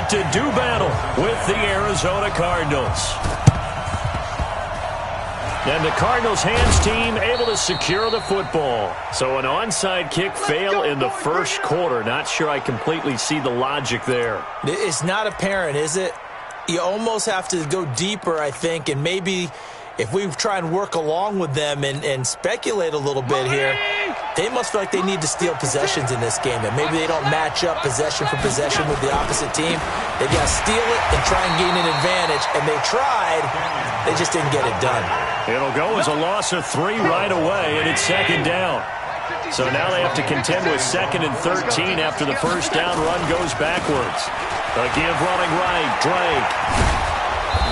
to do battle with the Arizona Cardinals. And the Cardinals hands team able to secure the football. So an onside kick fail in the first quarter. Not sure I completely see the logic there. It's not apparent, is it? You almost have to go deeper, I think, and maybe if we try and work along with them and speculate a little bit here, they must feel like they need to steal possessions in this game, and maybe they don't match up possession for possession with the opposite team. They've got to steal it and try and gain an advantage, and they tried. They just didn't get it done. It'll go as a loss of 3 right away, and it's second down. So now they have to contend with 2nd and 13 after the first down run goes backwards. A give running right, Drake.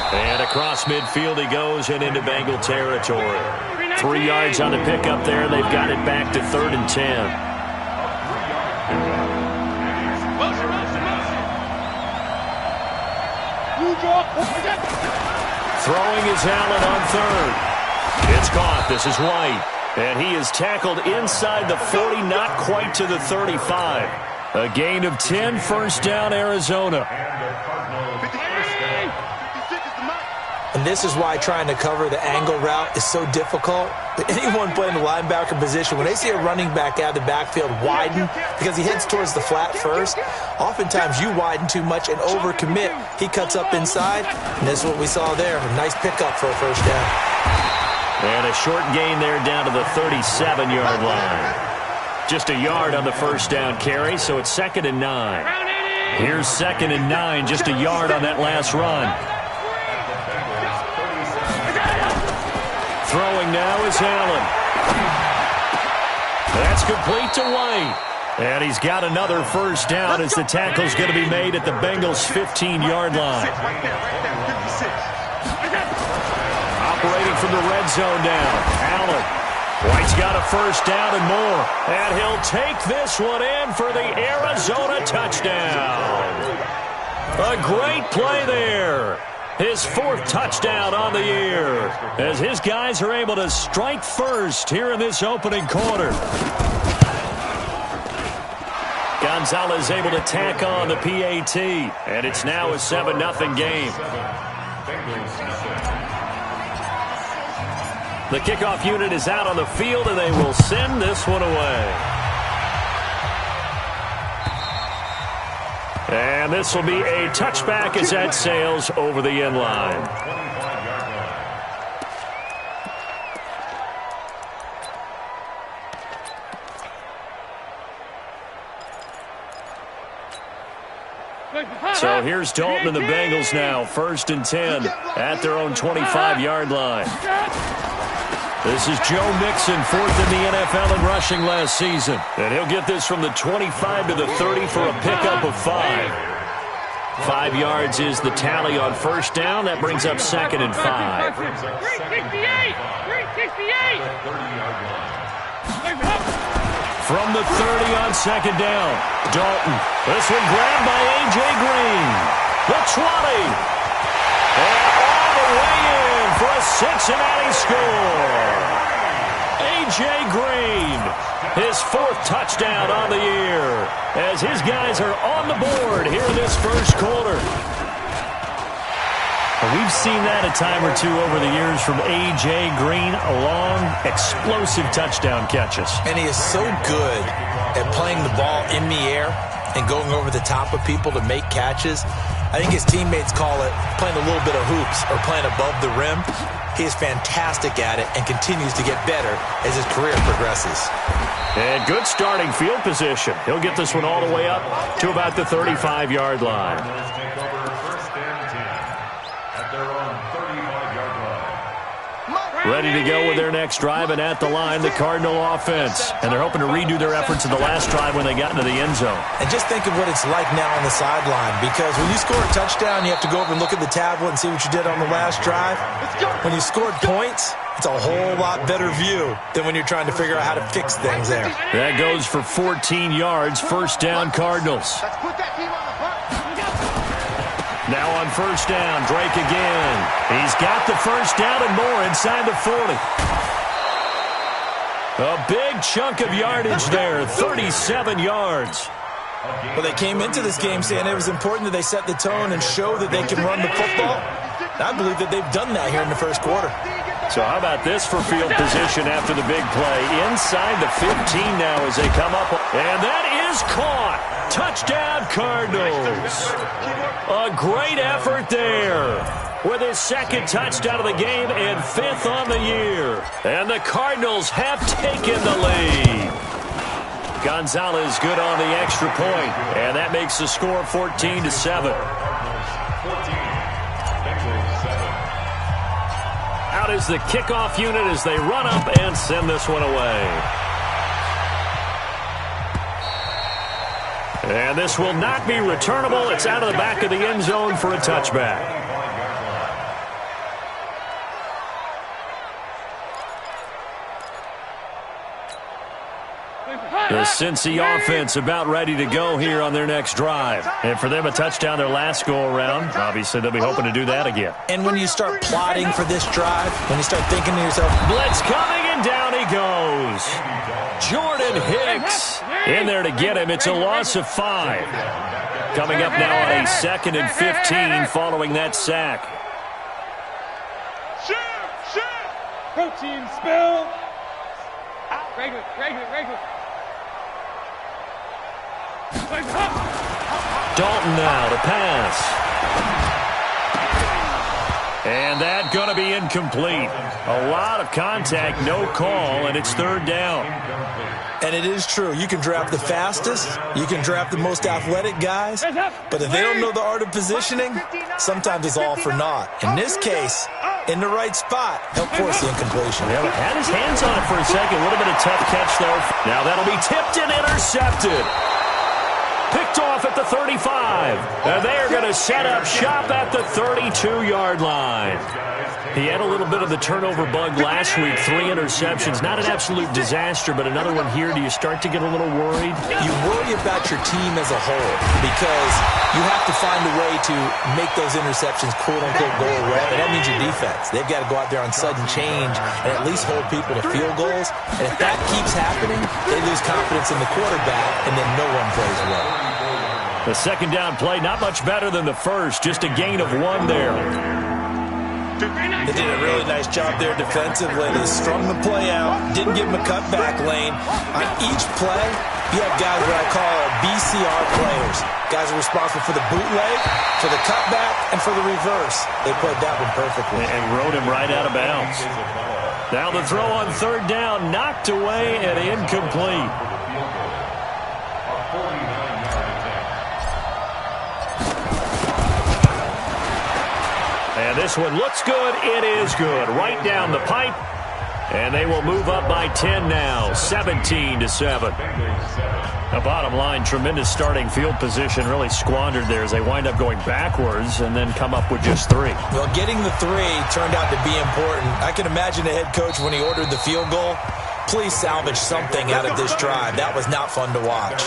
And across midfield he goes and into Bengal territory. 3 yards on the pickup there. They've got it back to 3rd and 10. Throwing is Allen on 3rd. It's caught. This is White. And he is tackled inside the 40, not quite to the 35. A gain of 10, first down, Arizona. And this is why trying to cover the angle route is so difficult. Anyone playing the linebacker position, when they see a running back out of the backfield widen because he heads towards the flat first, oftentimes you widen too much and overcommit. He cuts up inside, and this is what we saw there. A nice pickup for a first down. And a short gain there down to the 37-yard line. Just a yard on the first down carry, so it's 2nd and 9. Here's 2nd and 9, just a yard on that last run. Throwing now is Allen. That's complete to White. And he's got another first down as the tackle's going to be made at the Bengals' 15-yard line. Operating from the red zone now. Allen. White's got a first down and more. And he'll take this one in for the Arizona touchdown. A great play there. His 4th touchdown on the year as his guys are able to strike first here in this opening quarter. Gonzalez able to tack on the PAT, and it's now a 7-0 game. The kickoff unit is out on the field, and they will send this one away. And this will be a touchback as that sails over the end line. So here's Dalton and the Bengals now. 1st and 10 at their own 25-yard line. This is Joe Mixon, 4th in the NFL in rushing last season. And he'll get this from the 25 to the 30 for a pickup of 5. 5 yards is the tally on first down. That brings up 2nd and 5. From the 30 on 2nd down, Dalton. This one grabbed by A.J. Green. The 20. And all the way in for a Cincinnati score. A.J. Green, his 4th touchdown on the year, as his guys are on the board here in this first quarter. We've seen that a time or two over the years from A.J. Green, long, explosive touchdown catches. And he is so good at playing the ball in the air and going over the top of people to make catches. I think his teammates call it playing a little bit of hoops or playing above the rim. He is fantastic at it and continues to get better as his career progresses. And good starting field position. He'll get this one all the way up to about the 35-yard line. Ready to go with their next drive, and at the line, the Cardinal offense. And they're hoping to redo their efforts in the last drive when they got into the end zone. And just think of what it's like now on the sideline, because when you score a touchdown, you have to go over and look at the tablet and see what you did on the last drive. When you scored points, it's a whole lot better view than when you're trying to figure out how to fix things there. That goes for 14 yards, first down Cardinals. Now on first down, Drake again. He's got the first down and more inside the 40. A big chunk of yardage there, 37 yards. Well, they came into this game saying it was important that they set the tone and show that they can run the football. And I believe that they've done that here in the first quarter. So how about this for field position after the big play? Inside the 15 now as they come up. And that is caught. Touchdown, Cardinals. A great effort there with his second touchdown of the game and 5th on the year. And the Cardinals have taken the lead. Gonzalez good on the extra point, and that makes the score 14-7. Out is the kickoff unit as they run up and send this one away. And this will not be returnable. It's out of the back of the end zone for a touchback. The Cincy offense about ready to go here on their next drive. And for them, a touchdown their last go-around. Obviously, they'll be hoping to do that again. And when you start plotting for this drive, when you start thinking to yourself, blitz coming, and down he goes. Jordan Hicks in there to get him. It's a loss of 5. Coming up now on a 2nd and 15 following that sack. Protein spill. Regular. Dalton now to pass. And that going to be incomplete. A lot of contact, no call, and it's 3rd down. And it is true. You can draft the fastest. You can draft the most athletic guys. But if they don't know the art of positioning, sometimes it's all for naught. In this case, in the right spot, help force the incompletion. Yeah, but had his hands on it for a second. A little bit of tough catch, though. Now that'll be tipped and intercepted. Picked off at the 35. And they are going to set up shop at the 32-yard line. He had a little bit of the turnover bug last week. 3 interceptions. Not an absolute disaster, but another one here. Do you start to get a little worried? You worry about your team as a whole because you have to find a way to make those interceptions, quote-unquote, go away. And that means your defense. They've got to go out there on sudden change and at least hold people to field goals. And if that keeps happening, they lose confidence in the quarterback, and then no one plays well. The second down play, not much better than the first. Just a gain of 1 there. They did a really nice job there defensively. They strung the play out, didn't give them a cutback lane. On each play, you have guys what I call BCR players. Guys are responsible for the bootleg, for the cutback, and for the reverse. They played that one perfectly. And rode him right out of bounds. Now the throw on 3rd down, knocked away and incomplete. And this one looks good. It is good. Right down the pipe. And they will move up by 10 now, 17-7. The bottom line, tremendous starting field position, really squandered there as they wind up going backwards and then come up with just 3. Well, getting the 3 turned out to be important. I can imagine the head coach when he ordered the field goal. Please salvage something out of this drive. That was not fun to watch.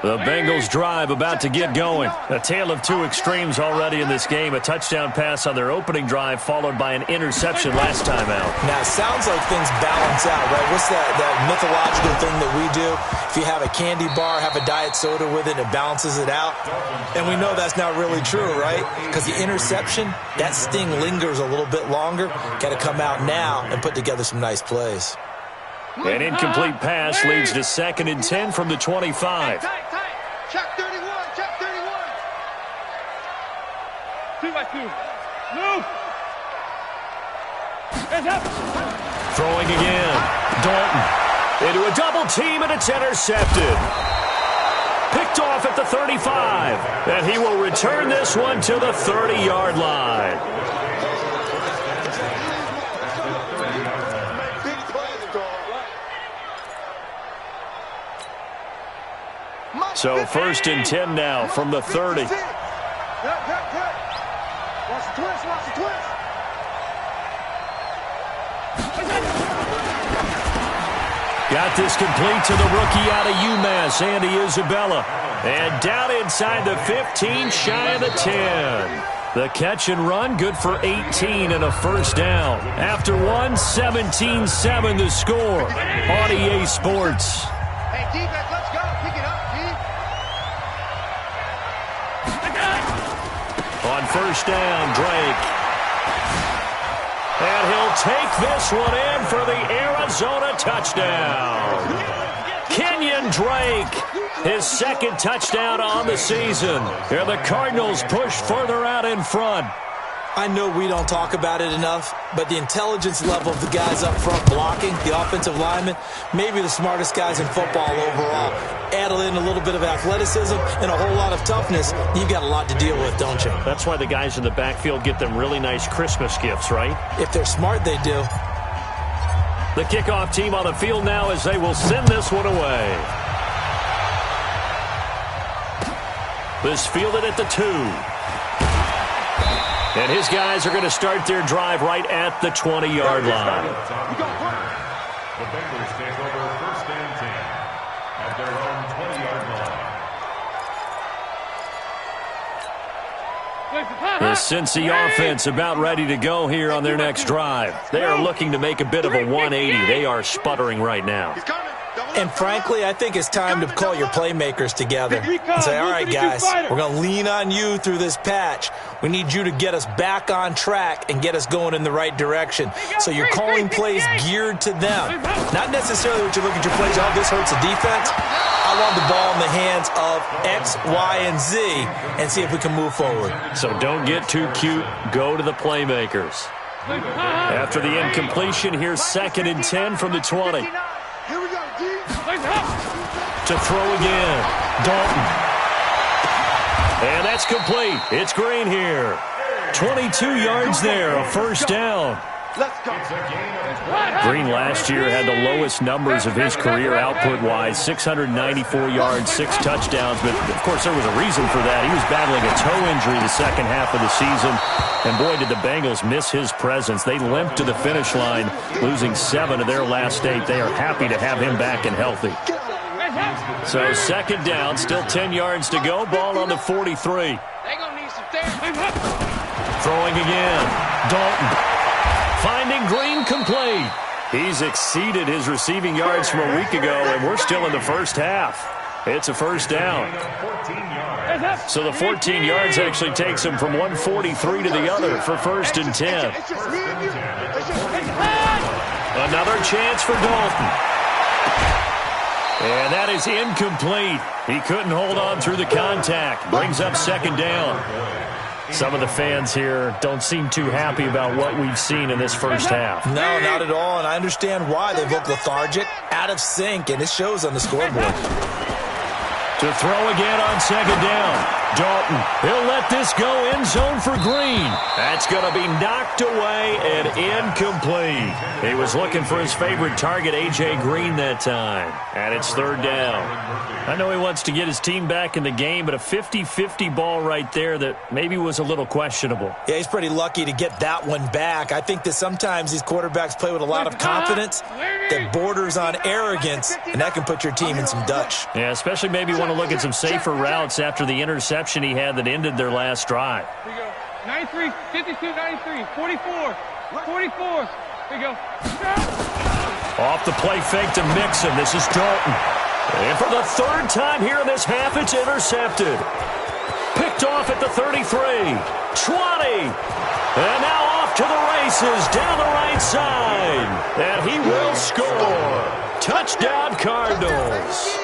The Bengals drive about to get going. A tale of 2 extremes already in this game. A touchdown pass on their opening drive followed by an interception last time out. Now, it sounds like things balance out, right? What's that mythological thing that we do? If you have a candy bar, have a diet soda with it, it balances it out. And we know that's not really true, right? Because the interception, that sting lingers a little bit longer. Got to come out now and put together some nice plays. An incomplete pass leads to 2nd and 10 from the 25. Check 31. 2-2. Move. Hands up. Throwing again. Dalton into a double team, and it's intercepted. Picked off at the 35. And he will return this one to the 30-yard line. So 1st and 10 now from the 30. Watch the twist. Got this complete to the rookie out of UMass, Andy Isabella. And down inside the 15, shy of the 10. The catch and run, good for 18 and a first down. After one, 17-7 the score on EA Sports. Hey, defense, let's go. Pick it up, D. On first down, Drake. And he'll take this one in for the Arizona touchdown. Kenyon Drake, his second touchdown on the season. And the Cardinals push further out in front. I know we don't talk about it enough, but the intelligence level of the guys up front blocking, the offensive linemen, maybe the smartest guys in football overall. Add in a little bit of athleticism and a whole lot of toughness, you've got a lot to deal with, don't you? That's why the guys in the backfield get them really nice Christmas gifts, right? If they're smart, they do. The kickoff team on the field now as they will send this one away. This fielded at the 2. And his guys are going to start their drive right at the 20-yard line. The Bengals take over first and 10 at their own 20-yard line. The Cincy offense about ready to go here on their next drive. They are looking to make a bit of a 180. They are sputtering right now. And frankly, I think it's time to call your playmakers together and say, all right, guys, we're going to lean on you through this patch. We need you to get us back on track and get us going in the right direction. So you're calling plays geared to them. Not necessarily what you look at your plays, oh, this hurts the defense. I want the ball in the hands of X, Y, and Z and see if we can move forward. So don't get too cute. Go to the playmakers. After the incompletion, here's 2nd and 10 from the 20. Here we go, D. To throw again, Dalton. And that's complete. It's Green here. 22 yards there, a first down. Let's go. Green last year had the lowest numbers of his career output-wise, 694 yards, 6 touchdowns. But, of course, there was a reason for that. He was battling a toe injury the second half of the season. And, boy, did the Bengals miss his presence. They limped to the finish line, losing 7 of their last 8. They are happy to have him back and healthy. So 2nd down, still 10 yards to go. Ball on the 43. They're going to need some therapy. Throwing again. Dalton. Finding Green complete. He's exceeded his receiving yards from a week ago, and we're still in the first half. It's a first down. So the 14 yards actually takes him from 143 to the other for 1st and 10. Another chance for Dalton. And that is incomplete. He couldn't hold on through the contact. Brings up 2nd down. Some of the fans here don't seem too happy about what we've seen in this first half. No, not at all, and I understand why. They look lethargic, out of sync, and it shows on the scoreboard. To throw again on 2nd down. Dalton, he'll let this go end zone for Green. That's going to be knocked away and incomplete. He was looking for his favorite target, A.J. Green, that time. And it's 3rd down. I know he wants to get his team back in the game, but a 50-50 ball right there that maybe was a little questionable. Yeah, he's pretty lucky to get that one back. I think that sometimes these quarterbacks play with a lot of confidence that borders on arrogance, and that can put your team in some Dutch. Yeah, especially maybe want to look at some safer routes after the interception he had that ended their last drive. Here we go. 93, 52, 93, 44, 44. Here we go. Off the play fake to Mixon. This is Dalton. And for the 3rd time here in this half, it's intercepted. Picked off at the 33. 20. And now off to the races down the right side. And he will score. Touchdown, Cardinals.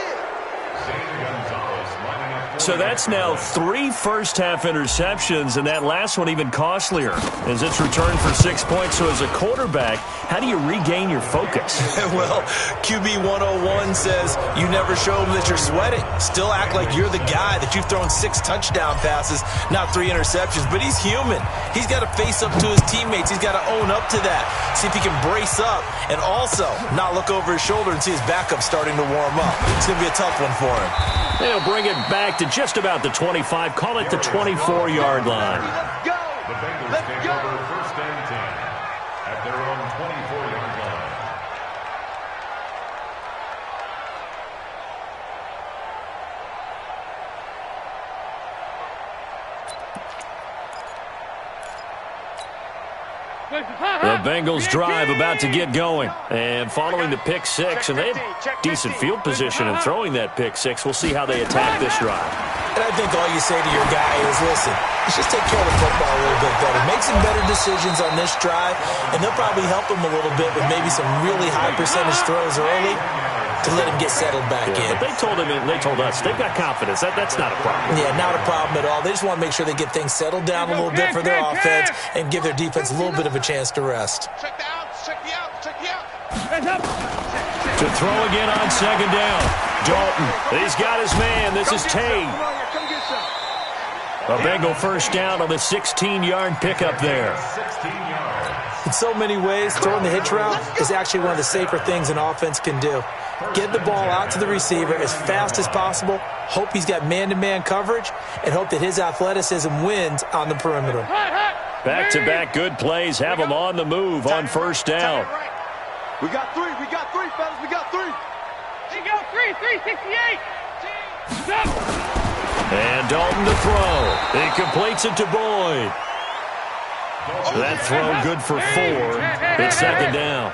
So that's now 3 first-half interceptions, and that last one even costlier as it's returned for 6 points. So as a quarterback, how do you regain your focus? Well, QB 101 says you never show them that you're sweating. Still act like you're the guy, that you've thrown 6 touchdown passes, not 3 interceptions. But he's human. He's got to face up to his teammates. He's got to own up to that. See if he can brace up and also not look over his shoulder and see his backup starting to warm up. It's going to be a tough one for him. They'll bring it back to just about the 25. Call it the 24-yard line. The Bengals take over 1st and 10 at their own 24-yard The Bengals drive about to get going. And following the pick six, and they have decent field position in throwing that pick six. We'll see how they attack this drive. And I think all you say to your guy is, listen, let's just take care of the football a little bit better. Make some better decisions on this drive, and they'll probably help him a little bit with maybe some really high percentage throws early to let him get settled back in. But they told us, they've got confidence. That's not a problem. Yeah, not a problem at all. They just want to make sure they get things settled down a little bit for their offense and give their defense a little bit of a chance to rest. Check the outs, check the outs, check the outs. To throw again on second down. Dalton, he's got his man. This is Tay. A Bengal first down on the 16-yard pickup there. 16 yards. In so many ways, throwing the hitch route is actually one of the safer things an offense can do. Get the ball out to the receiver as fast as possible, hope he's got man-to-man coverage, and hope that his athleticism wins on the perimeter. Back-to-back good plays have him on the move on first down. We got three, fellas, we got three. There you go, 368. Stop. And Dalton to throw. He completes it to Boyd. That throw good for 4. It's second down.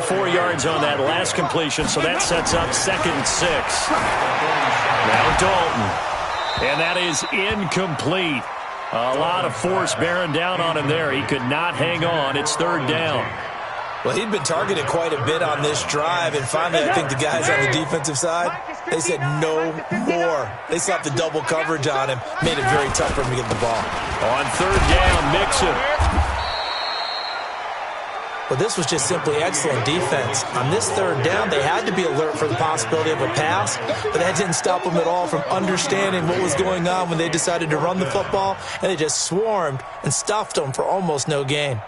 4 yards on that last completion, so that sets up 2nd and 6. Now Dalton. And that is incomplete. A lot of force bearing down on him there. He could not hang on. It's 3rd down. Well, he'd been targeted quite a bit on this drive, and finally I think the guys on the defensive side, they said no more. They slapped the double coverage on him, made it very tough for him to get the ball. On 3rd down, Mixon. But this was just simply excellent defense. On this 3rd down, they had to be alert for the possibility of a pass, but that didn't stop them at all from understanding what was going on when they decided to run the football, and they just swarmed and stuffed them for almost no gain.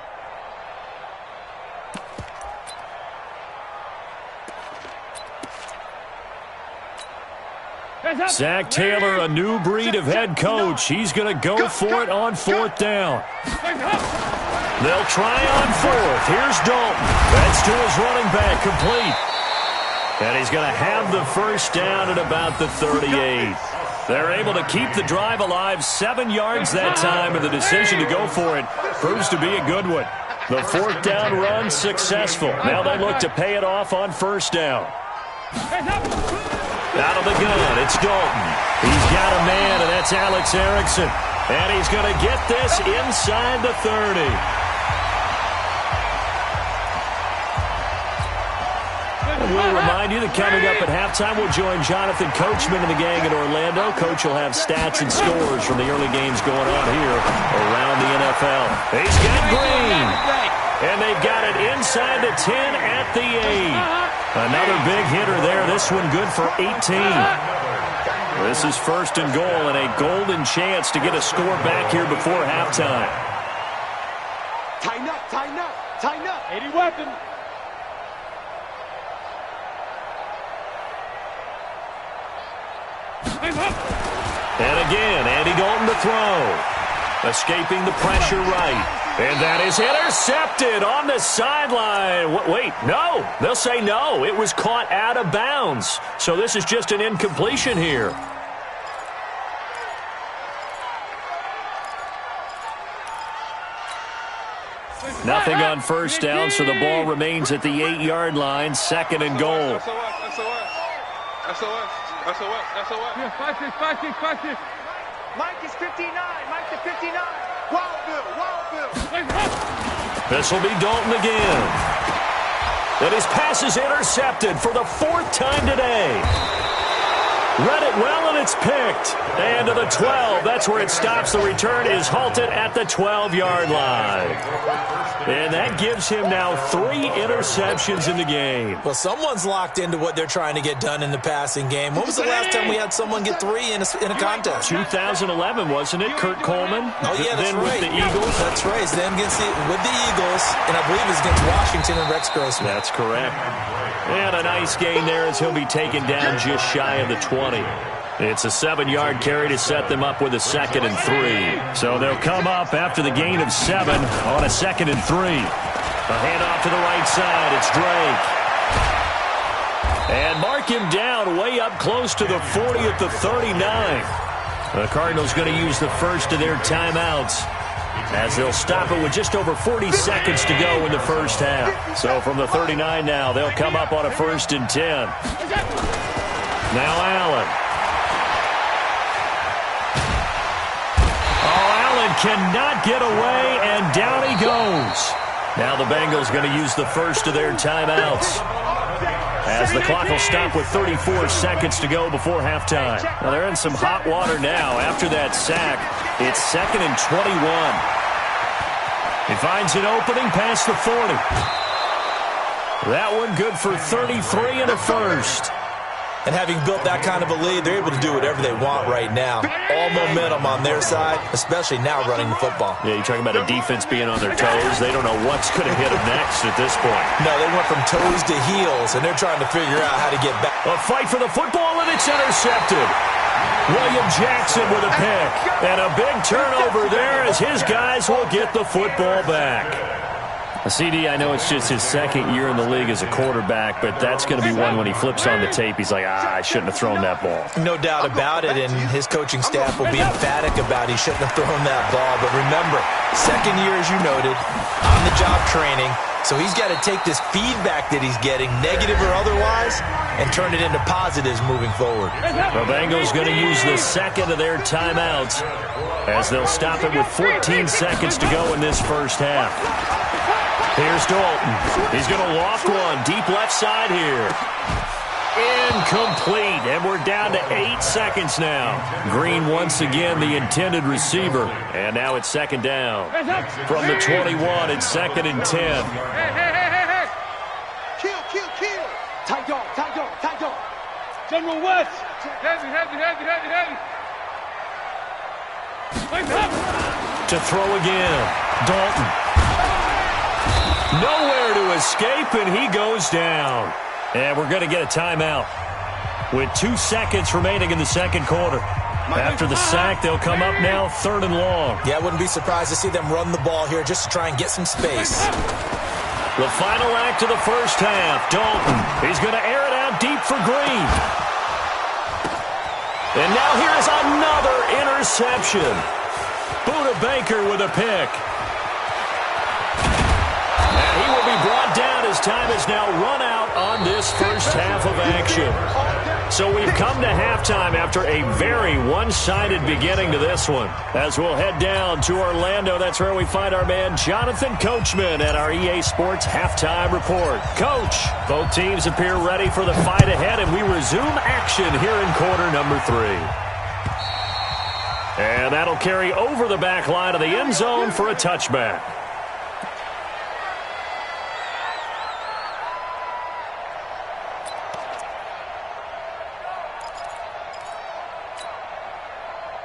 Zach Taylor, a new breed of head coach. He's going to go for it on 4th down. They'll try on 4th. Here's Dalton. That's to his running back, complete. And he's going to have the first down at about the 38. They're able to keep the drive alive, 7 yards that time, and the decision to go for it proves to be a good one. The 4th down run successful. Now they look to pay it off on 1st down. Out of the gun, it's Dalton. He's got a man, and that's Alex Erickson. And he's going to get this inside the 30. And we'll remind you that coming up at halftime, we'll join Jonathan Coachman and the gang in Orlando. Coach will have stats and scores from the early games going on here around the NFL. He's got Green. And they've got it inside the 10 at the 8. Another big hitter there. This one good for 18. This is 1st and goal and a golden chance to get a score back here before halftime. Tighten up, tighten up, tighten up. 80 weapon. And again, Andy Dalton to throw. Escaping the pressure right. And that is intercepted on the sideline. Wait, no. They'll say no. It was caught out of bounds. So this is just an incompletion here. Nothing on first down, so the ball remains at the 8-yard line, 2nd and goal. Yeah, 5-6. Mike is 59, Mike to 59. Wildville. This will be Dalton again. And his pass is intercepted for the 4th time today. Read it well, and it's picked. And to the 12. That's where it stops. The return is halted at the 12-yard line. And that gives him now 3 interceptions in the game. Well, someone's locked into what they're trying to get done in the passing game. When was the last time we had someone get 3 in a contest? 2011, wasn't it? Kurt Coleman? Oh, yeah, that's then right. with the Eagles. That's right. Then with the Eagles, and I believe it's against Washington and Rex Grossman. That's correct. And a nice gain there as he'll be taken down just shy of the 20. It's a 7-yard carry to set them up with a 2nd and 3. So they'll come up after the gain of 7 on a 2nd and 3. A handoff to the right side. It's Drake. And mark him down way up close to the 40 at the 39. The Cardinals going to use the first of their timeouts. as they'll stop it with just over 40 seconds to go in the first half. So from the 39 now, they'll come up on a 1st and 10. Now Allen. Allen cannot get away, and down he goes. Now the Bengals going to use the first of their timeouts, as the clock will stop with 34 seconds to go before halftime. Well, they're in some hot water now after that sack. It's 2nd and 21. He finds an opening past the 40. That one good for 33 and a first. And having built that kind of a lead, they're able to do whatever they want right now. All momentum on their side, especially now running the football. Yeah, you're talking about a defense being on their toes. They don't know what's going to hit them next at this point. No, they went from toes to heels, and they're trying to figure out how to get back. A fight for the football, and it's intercepted. William Jackson with a pick. And a big turnover there as his guys will get the football back. CD, I know it's just his 2nd year in the league as a quarterback, but that's going to be one when he flips on the tape. He's like, I shouldn't have thrown that ball. No doubt about it, and his coaching staff will be emphatic about he shouldn't have thrown that ball. But remember, 2nd year, as you noted, on-the-job training. So he's got to take this feedback that he's getting, negative or otherwise, and turn it into positives moving forward. The Bengals going to use the 2nd of their timeouts, as they'll stop it with 14 seconds to go in this first half. Here's Dalton. He's going to loft one deep left side here. Incomplete, and we're down to 8 seconds now. Green once again the intended receiver, and now it's 2nd down. From the 21, it's 2nd and 10. Hey. Kill. Tight dog. General West. Heavy. To throw again. Dalton. Nowhere to escape, and he goes down. And we're going to get a timeout with 2 seconds remaining in the 2nd quarter. After the sack, they'll come up now 3rd and long. Yeah, I wouldn't be surprised to see them run the ball here just to try and get some space. The final act of the first half. Dalton, he's going to air it out deep for Green. And now here's another interception. Buda Baker with a pick. And he will be brought down as time has now run out on this first half of action. So we've come to halftime after a very one-sided beginning to this one. As we'll head down to Orlando, that's where we find our man Jonathan Coachman at our EA Sports Halftime Report. Coach, both teams appear ready for the fight ahead, and we resume action here in quarter number 3. And that'll carry over the back line of the end zone for a touchback.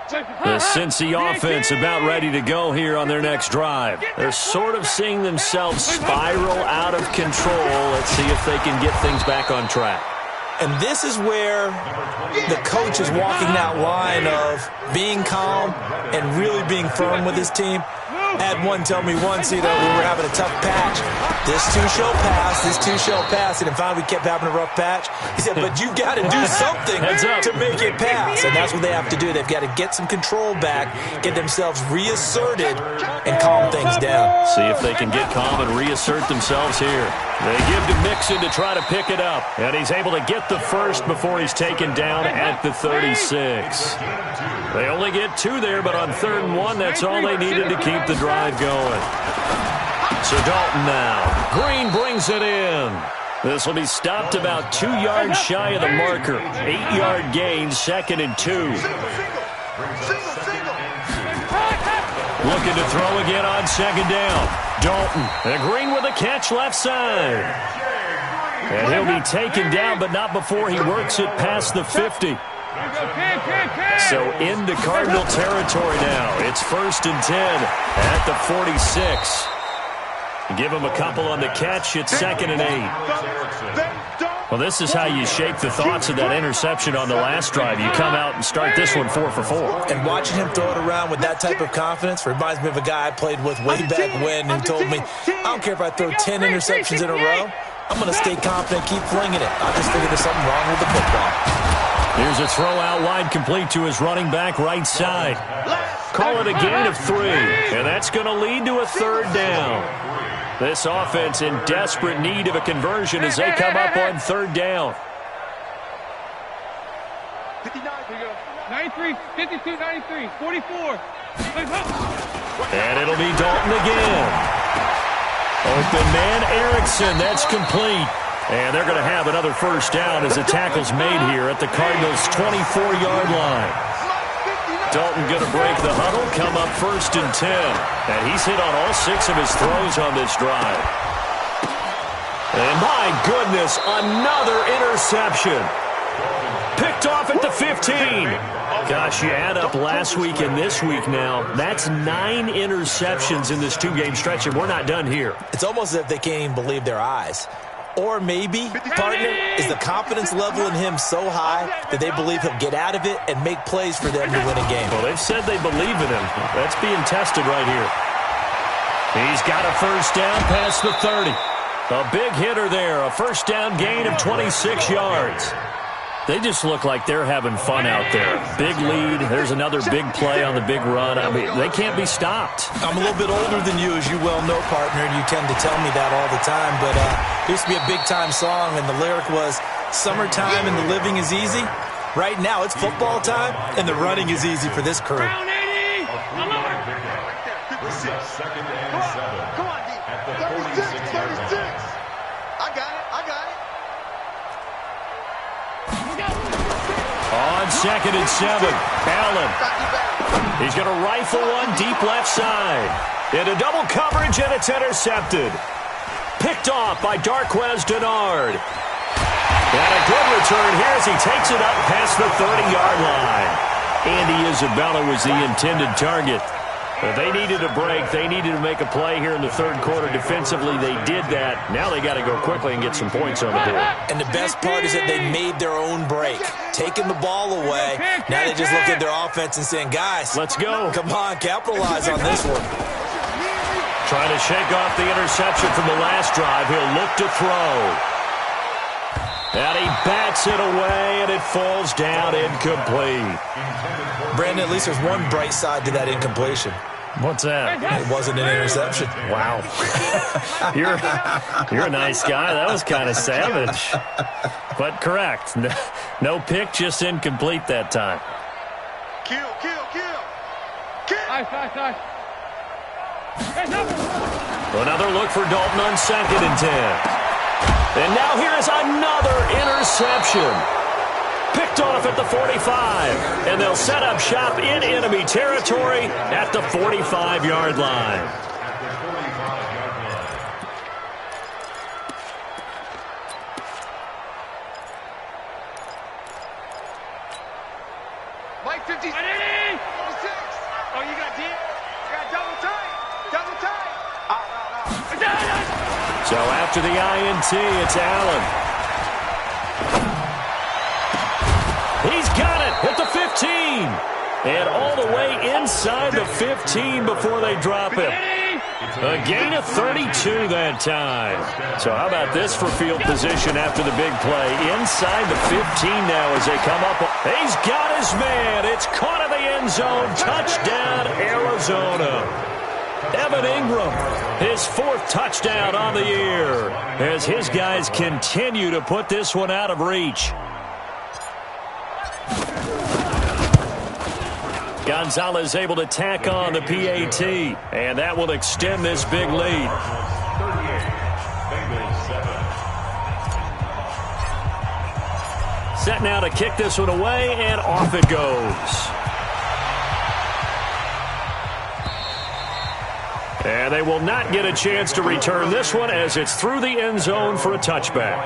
The Cincy offense about ready to go here on their next drive. They're sort of seeing themselves spiral out of control. Let's see if they can get things back on track. And this is where the coach is walking that line of being calm and really being firm with his team. I had one tell me once, we were having a tough patch. This too shall pass, this too shall pass. And finally we kept having a rough patch. He said, but you've got to do something to make it pass. And that's what they have to do. They've got to get some control back, get themselves reasserted, and calm things down. See if they can get calm and reassert themselves here. They give to Mixon to try to pick it up. And he's able to get the first before he's taken down at the 36. They only get 2 there, but on 3rd and 1, that's all they needed to keep the drive going. So Dalton now. Green brings it in. This will be stopped about 2 yards shy of the marker. 8-yard gain, 2nd and 2. Looking to throw again on 2nd down. Dalton, and Green with a catch left side. And he'll be taken down, but not before he works it past the 50. So into Cardinal territory now. It's 1st and 10 at the 46. Give him a couple on the catch. It's 2nd and 8. Well, this is how you shake the thoughts of that interception on the last drive. You come out and start this one 4 for 4. And watching him throw it around with that type of confidence reminds me of a guy I played with way back when and told me, I don't care if I throw 10 interceptions in a row. I'm going to stay confident, keep flinging it. I just figured there's something wrong with the football. Here's a throw out wide complete to his running back right side. Call it a gain of 3, and that's going to lead to a third down. This offense in desperate need of a conversion as they come up on third down. 93, 52, 93, 44. And it'll be Dalton again. Open man Erickson, that's complete. And they're going to have another first down as the tackle's made here at the Cardinals' 24-yard line. Dalton going to break the huddle, come up 1st and 10. And he's hit on all 6 of his throws on this drive. And my goodness, another interception. Picked off at the 15. Gosh, you add up last week and this week now, that's 9 interceptions in this 2-game stretch, and we're not done here. It's almost as if they can't even believe their eyes. Or maybe, partner, is the confidence level in him so high that they believe he'll get out of it and make plays for them to win a game. Well, they've said they believe in him. That's being tested right here. He's got a first down past the 30. A big hitter there, a first down gain of 26 yards. They just look like they're having fun out there. Big lead. There's another big play on the big run. I mean, they can't be stopped. I'm a little bit older than you, as you well know, partner, and you tend to tell me that all the time. But it used to be a big-time song, and the lyric was, "Summertime and the living is easy." Right now, it's football time, and the running is easy for this crew. Brown 80. Brings up 2nd and 7. Come on, D. At the 36, 46-yard 36. line. I got it. On 2nd and 7, Allen. He's going to rifle one deep left side. Into double coverage, and it's intercepted. Picked off by Darquez Denard. And a good return here as he takes it up past the 30-yard line. Andy Isabella was the intended target. But they needed a break. They needed to make a play here in the 3rd quarter. Defensively, they did that. Now they got to go quickly and get some points on the board. And the best part is that they made their own break. Taking the ball away. Now they just look at their offense and saying, guys, let's go. Come on, capitalize on this one. Trying to shake off the interception from the last drive. He'll look to throw. And he bats it away, and it falls down incomplete. Brandon, at least there's one bright side to that incompletion. What's that? It wasn't an interception. Wow. You're a nice guy. That was kind of savage. But correct. No pick, just incomplete that time. Kill. Nice. Another look for Dalton on 2nd and 10. And now here is another interception. Picked off at the 45. And they'll set up shop in enemy territory at the 45-yard line. Mike 50. 46. Oh, you got deep. You got double tight. So after the INT, it's Allen. He's got it at the 15. And all the way inside the 15 before they drop him. A gain of 32 that time. So how about this for field position after the big play? Inside the 15 now as they come up. He's got his man. It's caught in the end zone. Touchdown, Arizona. Evan Ingram, his 4th touchdown on the year as his guys continue to put this one out of reach. Gonzalez able to tack on the PAT, and that will extend this big lead. 38, set now to kick this one away, and off it goes. And they will not get a chance to return this one as it's through the end zone for a touchback.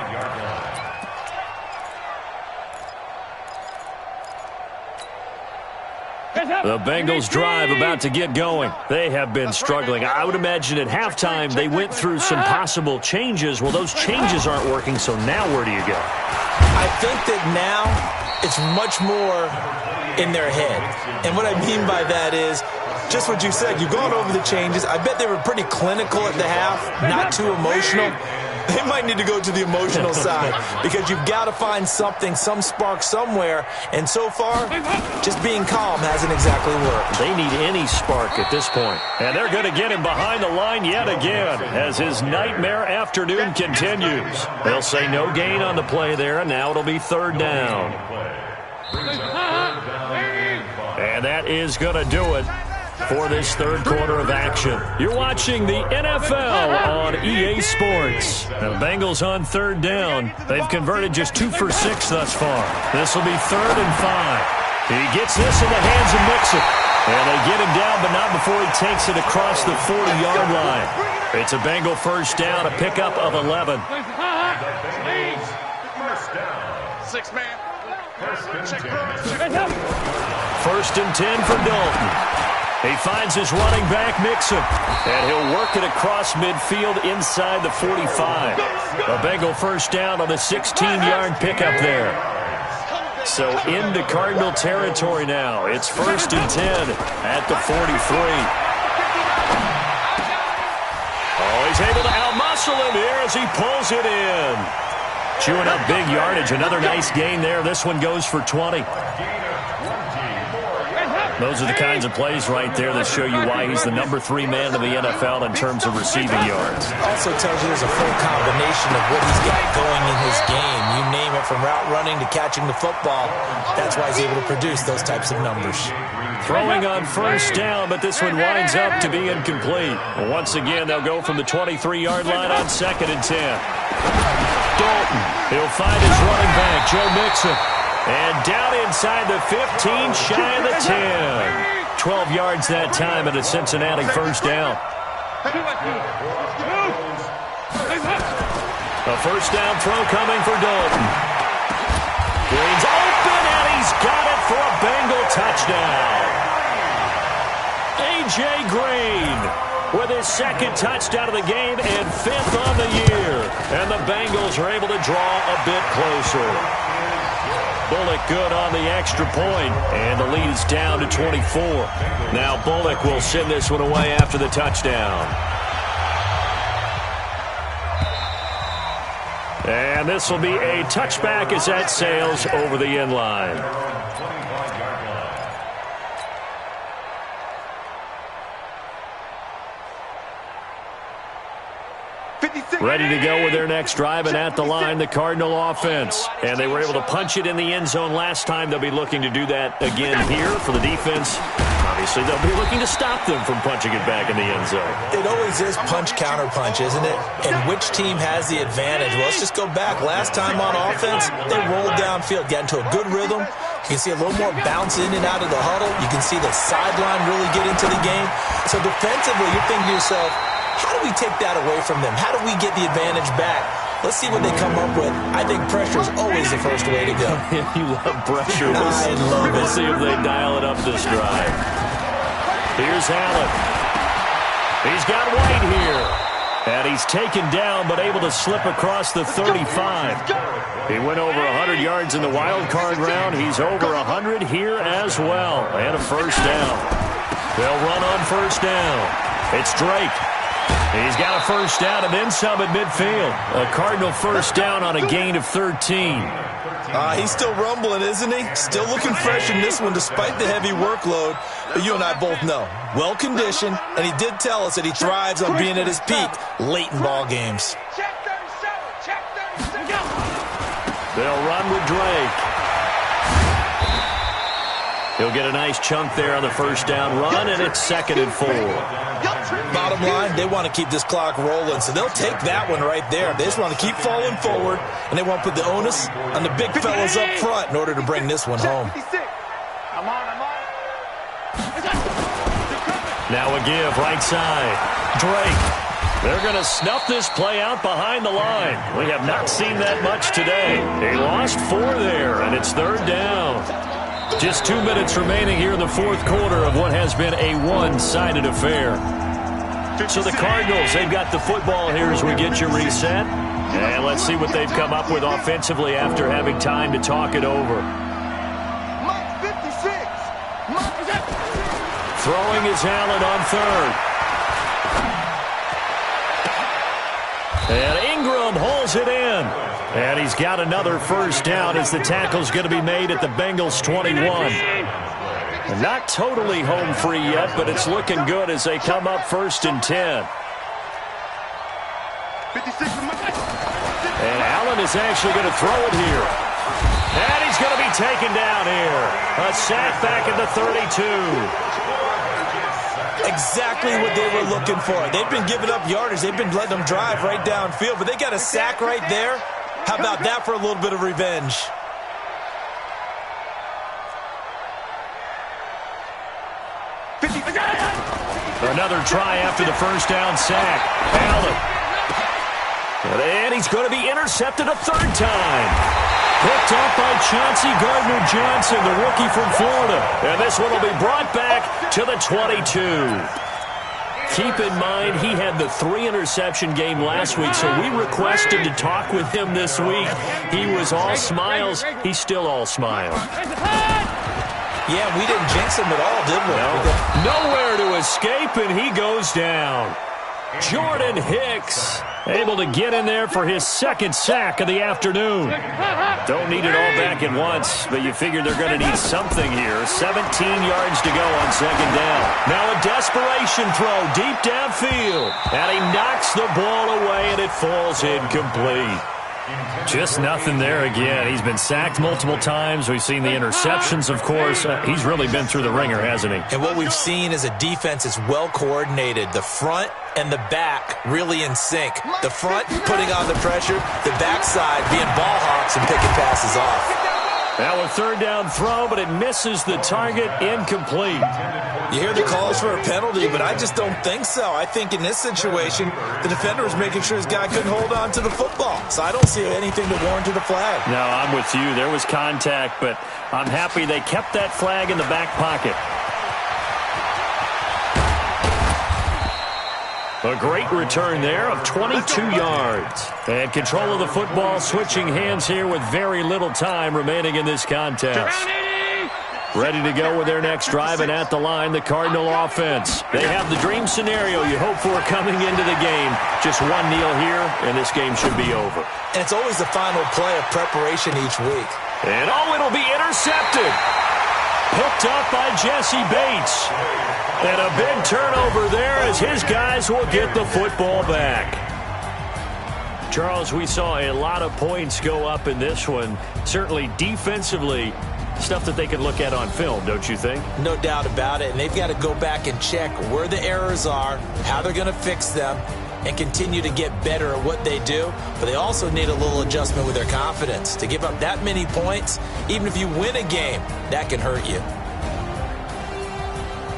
The Bengals drive about to get going. They have been struggling. I would imagine at halftime they went through some possible changes. Well, those changes aren't working, so now where do you go? I think that now it's much more in their head. And what I mean by that is just what you said. You've gone over the changes. I bet they were pretty clinical at the half, not too emotional. They might need to go to the emotional side because you've got to find something, some spark somewhere. And so far, just being calm hasn't exactly worked. They need any spark at this point. And they're going to get him behind the line yet again as his nightmare afternoon continues. They'll say no gain on the play there, and now it'll be third down. And that is going to do it for this third quarter of action. You're watching the NFL on EA Sports. The Bengals on third down. They've converted just 2 for 6 thus far. This will be 3rd and 5. He gets this in the hands of Mixon. And they get him down, but not before he takes it across the 40-yard line. It's a Bengal first down, a pickup of 11. Six-man. First and 10 for Dalton. He finds his running back, Mixon, and he'll work it across midfield inside the 45. A Bengal first down on the 16-yard pickup there. So into Cardinal territory now. It's first and 10 at the 43. Oh, he's able to outmuscle him here as he pulls it in. Chewing up big yardage. Another nice gain there. This one goes for 20. Those are the kinds of plays right there that show you why he's the number 3 man in the NFL in terms of receiving yards. Also tells you there's a full combination of what he's got going in his game. You name it, from route running to catching the football. That's why he's able to produce those types of numbers. Throwing on first down, but this one winds up to be incomplete. Once again, they'll go from the 23-yard line on 2nd and 10. Dalton, he'll find his running back, Joe Mixon. And down inside the 15, shy of the 10. 12 yards that time and a Cincinnati first down. A first down throw coming for Dalton. Green's open, and he's got it for a Bengal touchdown. A.J. Green with his 2nd touchdown of the game and 5th on the year. And the Bengals are able to draw a bit closer. Bullock good on the extra point, and the lead is down to 24. Now Bullock will send this one away after the touchdown. And this will be a touchback as that sails over the end line. Ready to go with their next drive, and at the line, the Cardinal offense. And they were able to punch it in the end zone last time. They'll be looking to do that again here for the defense. Obviously, they'll be looking to stop them from punching it back in the end zone. It always is punch-counter-punch, isn't it? And which team has the advantage? Well, let's just go back. Last time on offense, they rolled downfield, got into a good rhythm. You can see a little more bounce in and out of the huddle. You can see the sideline really get into the game. So defensively, you're thinking to yourself, how do we take that away from them? How do we get the advantage back? Let's see what they come up with. I think pressure is always the first way to go. You love pressure. I love it. We'll see if they dial it up this drive. Here's Allen. He's got White here. And he's taken down but able to slip across the 35. He went over 100 yards in the wild card round. He's over 100 here as well. And a first down. They'll run on first down. It's Drake. He's got a first down and then some at midfield. A Cardinal first down on a gain of 13. He's still rumbling, isn't he? Still looking fresh in this one despite the heavy workload. But you and I both know, well-conditioned, and he did tell us that he thrives on being at his peak late in ball games. They'll run with Drake. He'll get a nice chunk there on the first down run, and it's 2nd and 4. Bottom line, they want to keep this clock rolling, so they'll take that one right there. They just want to keep falling forward, and they want to put the onus on the big fellas up front in order to bring this one home. Now a give, right side. Drake. They're going to snuff this play out behind the line. We have not seen that much today. They lost 4 there, and it's 3rd down. Just 2 minutes remaining here in the 4th quarter of what has been a one-sided affair. So the Cardinals, they've got the football here as we get you reset. And let's see what they've come up with offensively after having time to talk it over. Throwing is Allen on 3rd. And Ingram brings it in. And he's got another first down as the tackle's going to be made at the Bengals 21. And not totally home free yet, but it's looking good as they come up 1st and 10. And Allen is actually going to throw it here. And he's going to be taken down here. A sack back at the 32. Exactly what they were looking for. They've been giving up yardage. They've been letting them drive right downfield, but they got a sack right there. How about that for a little bit of revenge? Another try after the first down sack. Allen. And he's going to be intercepted a 3rd time. Picked up by Chauncey Gardner-Johnson, the rookie from Florida. And this one will be brought back to the 22. Keep in mind, he had the 3-interception game last week, so we requested to talk with him this week. He was all smiles. He's still all smiles. Yeah, we didn't jinx him at all, did we? No. Nowhere to escape, and he goes down. Jordan Hicks able to get in there for his 2nd sack of the afternoon. Don't need it all back at once, but you figure they're going to need something here. 17 yards to go on 2nd down. Now a desperation throw deep downfield. And he knocks the ball away, and it falls incomplete. Just nothing there again. He's been sacked multiple times. We've seen the interceptions, of course. He's really been through the ringer, hasn't he? And what we've seen is a defense is well coordinated. The front and the back really in sync. The front putting on the pressure, the backside being ball hawks and picking passes off. Now a 3rd down throw, but it misses the target, incomplete. You hear the calls for a penalty, but I just don't think so. I think in this situation, the defender was making sure his guy couldn't hold on to the football. So I don't see anything to warrant a flag. No, I'm with you. There was contact, but I'm happy they kept that flag in the back pocket. A great return there of 22 yards. And control of the football, switching hands here with very little time remaining in this contest. Ready to go with their next drive, and at the line, the Cardinal offense. They have the dream scenario you hope for coming into the game. Just one kneel here, and this game should be over. And it's always the final play of preparation each week. And it'll be intercepted. Picked up by Jesse Bates. And a big turnover there as his guys will get the football back. Charles, we saw a lot of points go up in this one. Certainly defensively, stuff that they can look at on film, don't you think? No doubt about it. And they've got to go back and check where the errors are, how they're going to fix them, and continue to get better at what they do. But they also need a little adjustment with their confidence. To give up that many points, even if you win a game, that can hurt you.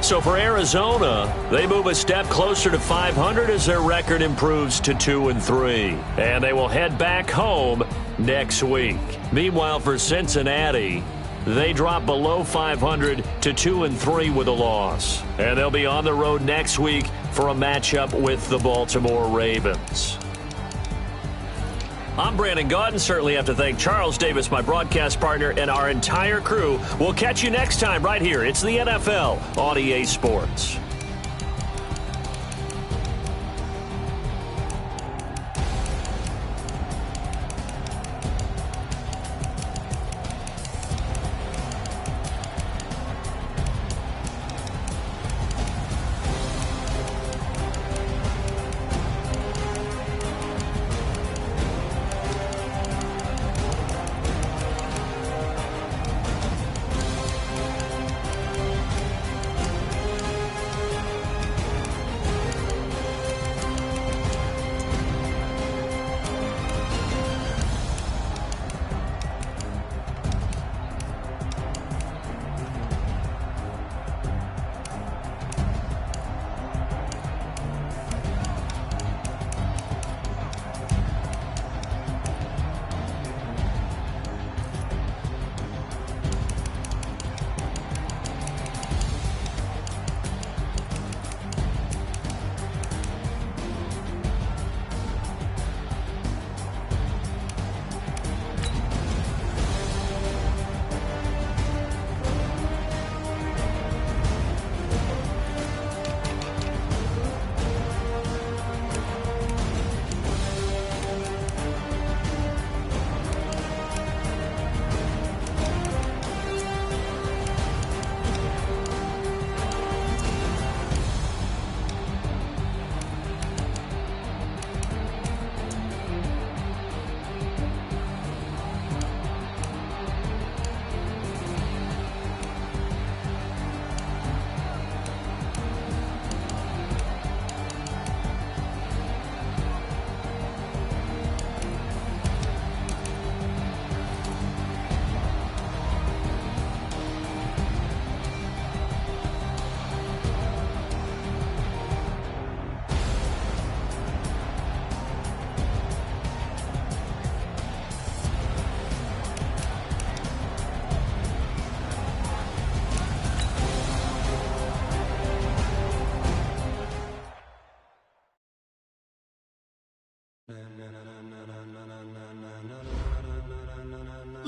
So for Arizona, they move a step closer to 500 as their record improves to 2-3. And they will head back home next week. Meanwhile, for Cincinnati, they drop below 500 to 2-3 with a loss. And they'll be on the road next week for a matchup with the Baltimore Ravens. I'm Brandon Gaudin. Certainly have to thank Charles Davis, my broadcast partner, and our entire crew. We'll catch you next time right here. It's the NFL on EA Sports.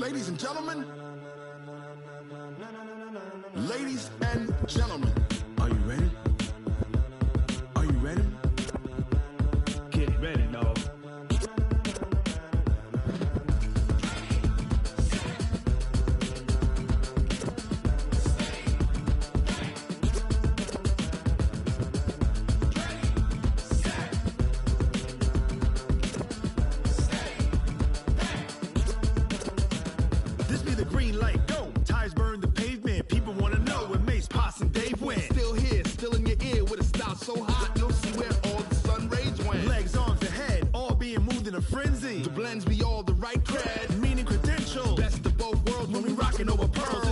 Ladies and gentlemen, ladies and gentlemen, are you ready? Are you ready? Get ready, dog. This be the green light, go. Tires burn the pavement. People want to know where Mace, Poss, and Dave went. Still here, still in your ear with a style so hot, you'll see where all the sun rays went. Legs, arms, and head, all being moved in a frenzy. The blends be all the right cred, Meaning credentials. best of both worlds when we rockin' over pearls.